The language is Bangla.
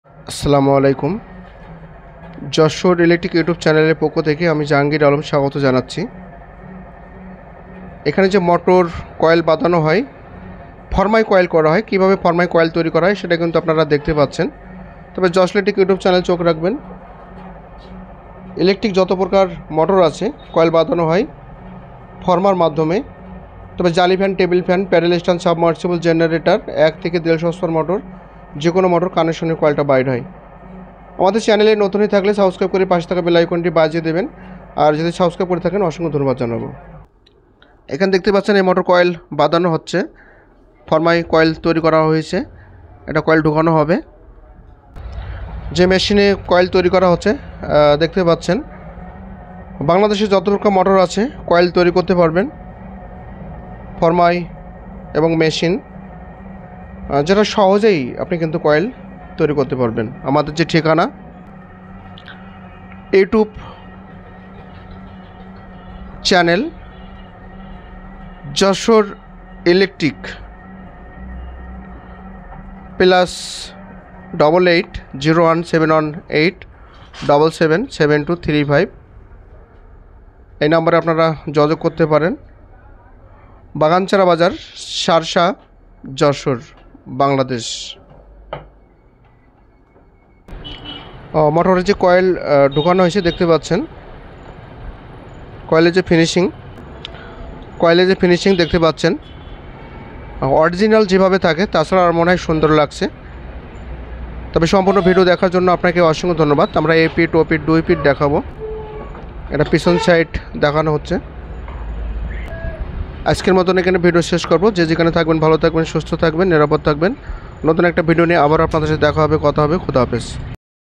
আসসালামু আলাইকুম। যশোর ইলেকট্রিক ইউটিউব চ্যানেলের পক্ষ থেকে আমি জাহাঙ্গীর আলম স্বাগত জানাচ্ছি। এখানে যে মোটর কয়েল বাঁধানো হয়, ফরমাই কয়েল করা হয়, কীভাবে ফরমাই কয়েল তৈরি করা হয় সেটা কিন্তু আপনারা দেখতে পাচ্ছেন। তবে যশোর ইলেকট্রিক ইউটিউব চ্যানেল চোখ রাখবেন। ইলেকট্রিক যত প্রকার মোটর আছে কয়েল বাঁধানো হয় ফরমার মাধ্যমে। তবে জালি fan, table fan, paddle stand, submersible generator, 1 থেকে 1.5 হর্সপাওয়ার মোটর, যে কোনো মোটর কানেকশনের কয়েলটা বাইর হয়। আমাদের চ্যানেলে নতুনই থাকলে সাবস্ক্রাইব করে পাশে থাকা বেল আইকনটি বাজিয়ে দেবেন। আর যদি সাবস্ক্রাইব করে থাকেন অসংখ্য ধন্যবাদ জানাবো। এখানে দেখতে পাচ্ছেন এই মোটর কয়েল বাঁধানো হচ্ছে, ফরমাই কয়েল তৈরি করা হয়েছে, এটা কয়েল ঢোকানো হবে। যে মেশিনে কয়েল তৈরি করা হচ্ছে দেখতে পাচ্ছেন, বাংলাদেশে যত প্রকার মোটর আছে কয়েল তৈরি করতে পারবেন, ফরমাই এবং মেশিন, যেটা সহজেই আপনি কিন্তু কয়েল তৈরি করতে পারবেন। আমাদের যে ঠিকানা, ইউটিউব চ্যানেল যশোর ইলেকট্রিক, +88017187177235, এই নাম্বারে আপনারা যোগাযোগ করতে পারেন। বাগানচারা বাজার, শার্শা, যশোর, বাংলাদেশ। মোটরের যে কয়েল ঢোকানো হয়েছে দেখতে পাচ্ছেন, কয়েলের যে ফিনিশিং দেখতে পাচ্ছেন, অরিজিনাল যেভাবে থাকে তাছাড়া আর মনে হয় সুন্দর লাগছে। তবে সম্পূর্ণ ভিডিও দেখার জন্য আপনাকে অসংখ্য ধন্যবাদ। আমরা এ পিট, ও পিট, 2 পিট দেখাবো। এটা পিছন সাইড দেখানো হচ্ছে। আজকের মতন এখানে ভিডিও শেষ করব। যে যেখানে থাকবেন ভালো থাকবেন, সুস্থ থাকবেন, নিরাপদ থাকবেন। নতুন একটা ভিডিও নিয়ে আবার আপনাদের সাথে দেখা হবে, কথা হবে। খুদা হাফেজ।